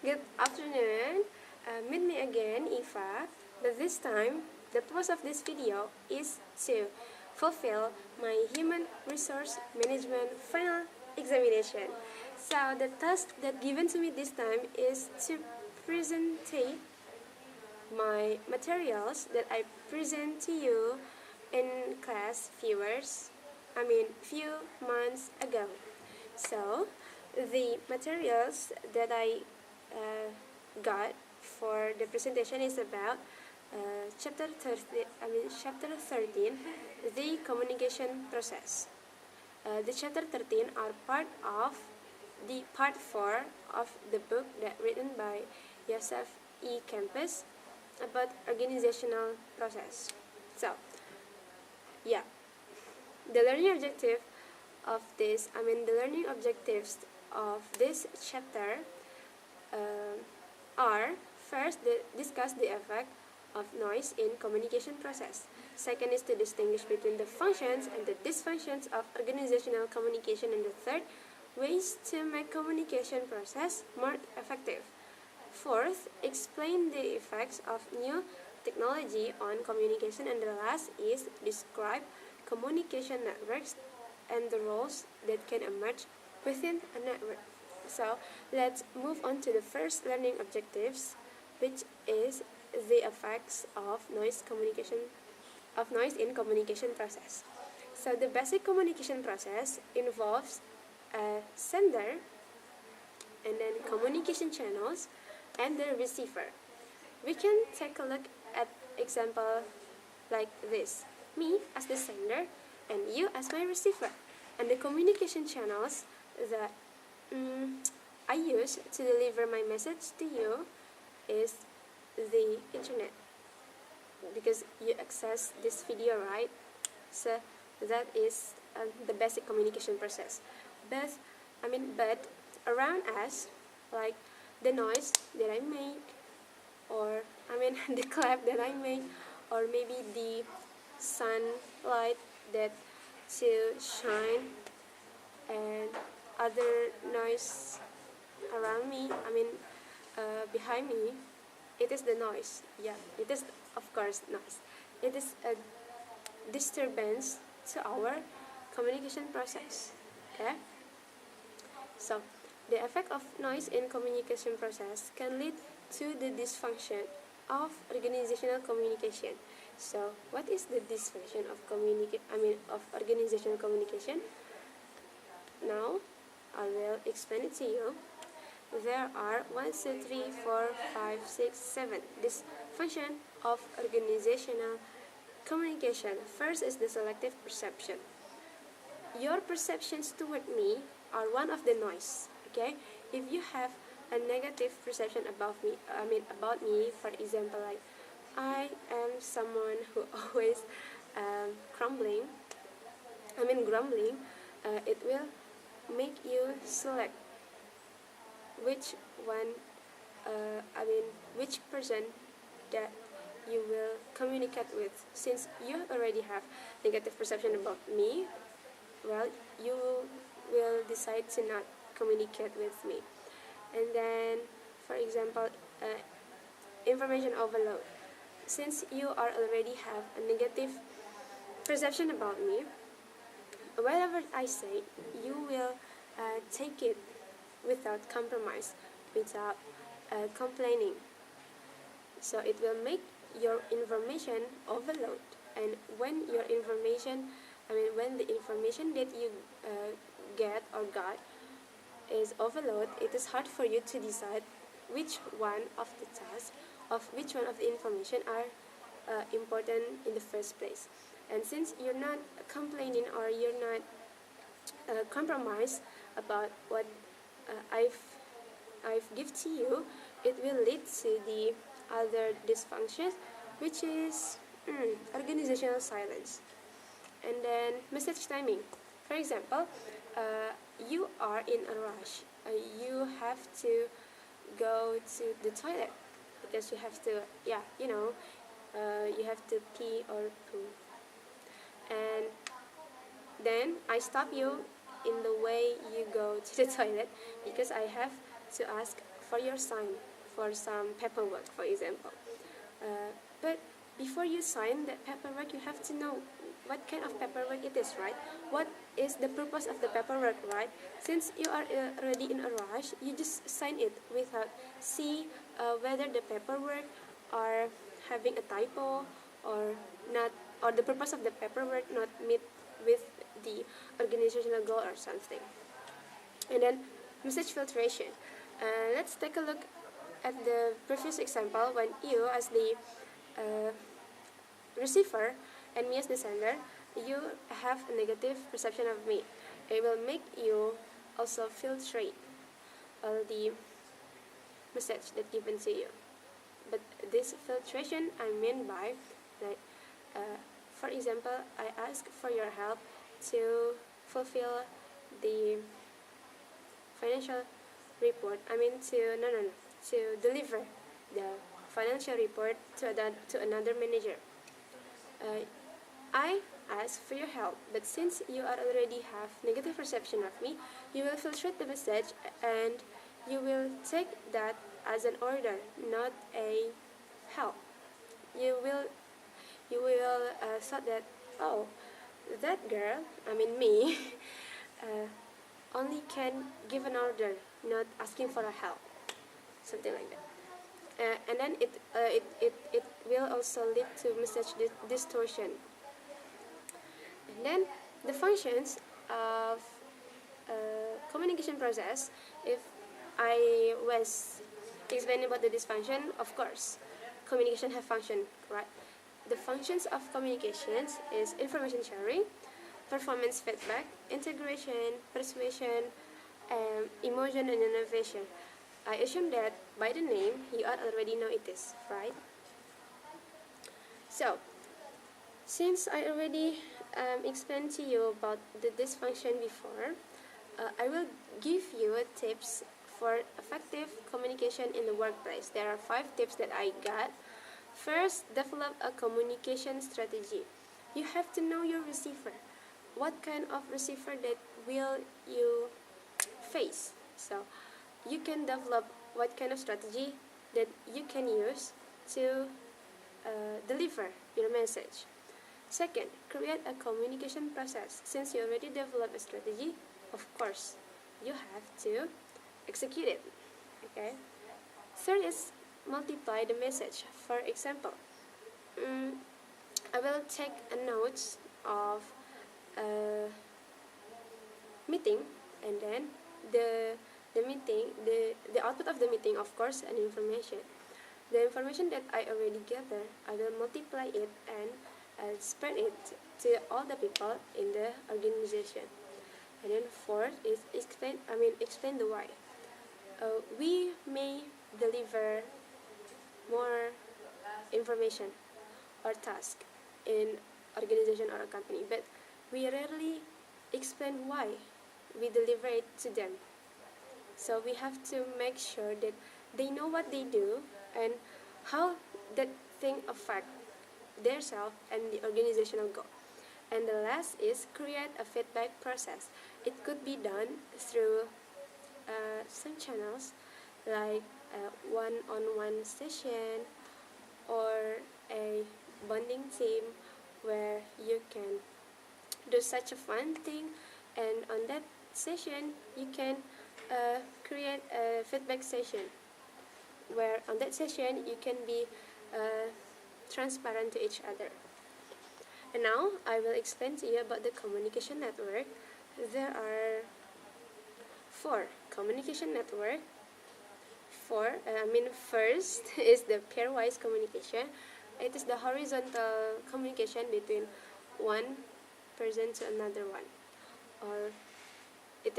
Good afternoon. Meet me again, Eva. But this time, the purpose of this video is to fulfill my human resource management final examination. So the task that given to me this time is to presentate my materials that I present to you in class few months ago. So the materials that I got for the presentation is about chapter 13, the communication process. The chapter 13 are part of the part 4 of the book that written by Yosef E. Campus about organizational process. So, yeah, the learning objective the learning objectives of this chapter are first, discuss the effect of noise in communication process. Second is to distinguish between the functions and the dysfunctions of organizational communication. And the third, ways to make communication process more effective. Fourth, explain the effects of new technology on communication. And the last is describe communication networks and the roles that can emerge within a network. So let's move on to the first learning objectives, which is the effects of noise in communication process. So the basic communication process involves a sender and then communication channels and the receiver. We can take a look at example like this. Me as the sender and you as my receiver. And the communication channels that I use to deliver my message to you is the internet, because you access this video, right? So that is the basic communication process. But around us, like the noise that I make, or the clap that I make, or maybe the sunlight that to shine, and other noise around me, behind me, it is the noise. Yeah, it is of course noise. It is a disturbance to our communication process. Okay? So, the effect of noise in communication process can lead to the dysfunction of organizational communication. So, what is the dysfunction of organizational communication? Now, I will explain it to you. There are 1, 2, 3, 4, 5, 6, 7 dysfunction of organizational communication. First is the selective perception. Your perceptions toward me are one of the noise. Okay, if you have a negative perception about me, for example, like I am someone who always grumbling. It will make you select which one, which person that you will communicate with. Since you already have negative perception about me, well, you will decide to not communicate with me. And then, for example, information overload. Since you already have a negative perception about me, whatever I say, you will take it without compromise, without complaining. So it will make your information overload. And when the information that you get or got is overload, it is hard for you to decide which one of the tasks, of which one of the information are important in the first place. And since you're not complaining or you're not compromise about what I've give to you, it will lead to the other dysfunctions, which is organizational silence. And then message timing. For example, you are in a rush. You have to go to the toilet because you have to, you have to pee or poo. And then I stop you in the way you go to the toilet because I have to ask for your sign for some paperwork, for example. But before you sign that paperwork, you have to know what kind of paperwork it is, right? What is the purpose of the paperwork, right? Since you are already in a rush, you just sign it without see whether the paperwork are having a typo or not, or the purpose of the paperwork not meet with the organizational goal or something. And then message filtration. Let's take a look at the previous example when you as the uh, receiver and me as the sender, you have a negative perception of me. It will make you also filter all the message that given to you. But this filtration I mean by, like, for example, I ask for your help to fulfill the financial report. I mean to deliver the financial report to another manager. I ask for your help, but since you already have negative perception of me, you will filter the message and you will take that as an order, not a help. You will thought that, oh, that girl, I mean me, only can give an order, not asking for a help, something like that. And then it will also lead to message distortion. And then the functions of communication process, if I was explaining about the dysfunction, of course, communication have function, right? The functions of communications is information sharing, performance feedback, integration, persuasion, emotion, and innovation. I assume that by the name, you all already know it is, right? So, since I already explained to you about the dysfunction before, I will give you tips for effective communication in the workplace. There are 5 tips that I got. First, develop a communication strategy. You have to know your receiver. What kind of receiver that will you face? So, you can develop what kind of strategy that you can use to deliver your message. Second, create a communication process. Since you already developed a strategy, of course, you have to execute it. Okay. Third is multiply the message. For example, I will take a note of a meeting, and then the meeting, the output of the meeting, of course, and information. The information that I already gather, I will multiply it and spread it to all the people in the organization. And then fourth is explain the why. We may deliver more information or task in organization or a company, but we rarely explain why we deliver it to them. So we have to make sure that they know what they do and how that thing affect their self and the organizational goal. And the last is create a feedback process. It could be done through some channels like a one-on-one session or a bonding team where you can do such a fun thing, and on that session you can create a feedback session where on that session you can be transparent to each other. And now I will explain to you about the communication network. There are 4 communication network. First is the pairwise communication. It is the horizontal communication between one person to another one. Or it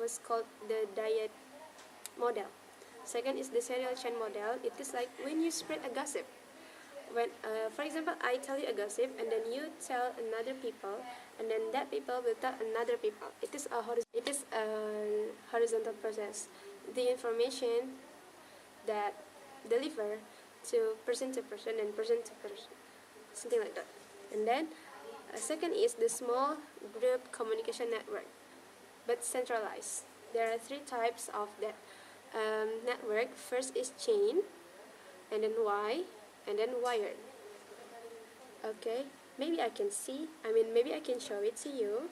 was called the diet model. Second is the serial chain model. It is like when you spread a gossip. When, for example, I tell you a gossip, and then you tell another people, and then that people will tell another people. It is a horizontal process. The information that deliver to person and person to person, something like that. And then, second is the small group communication network, but centralized. There are 3 types of that. network, first is chain, and then Y, and then wired. Okay, maybe I can show it to you.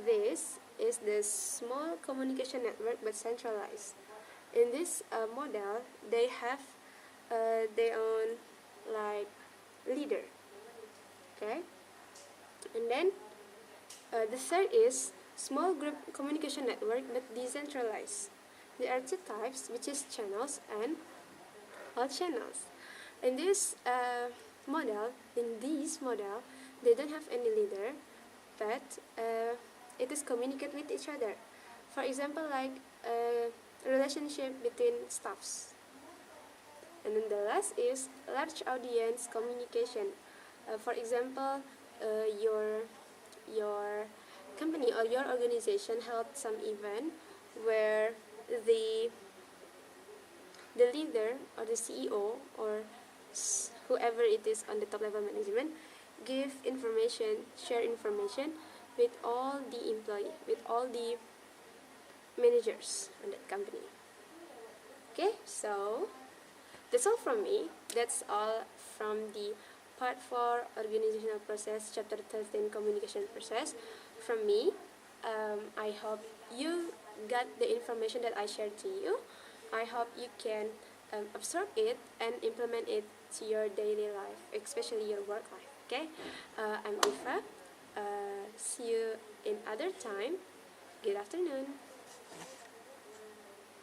This is the small communication network but centralized. In this model, they have their own like leader. Okay, and then the third is small group communication network but decentralized. There are two types, which is channels and all channels. In this model, they don't have any leader, but it is communicate with each other. For example, like a relationship between staffs. And then the last is large audience communication. For example, your company or your organization held some event where the leader or the CEO or whoever it is on the top level management share information with all the employee, with all the managers on that company. Okay, so that's all from me. That's all from the part 4 organizational process, chapter 13 communication process from me. I hope you got the information that I shared to you. I hope you can absorb it and implement it to your daily life, especially your work life. Okay, I'm Ifa. See you in other time. Good afternoon.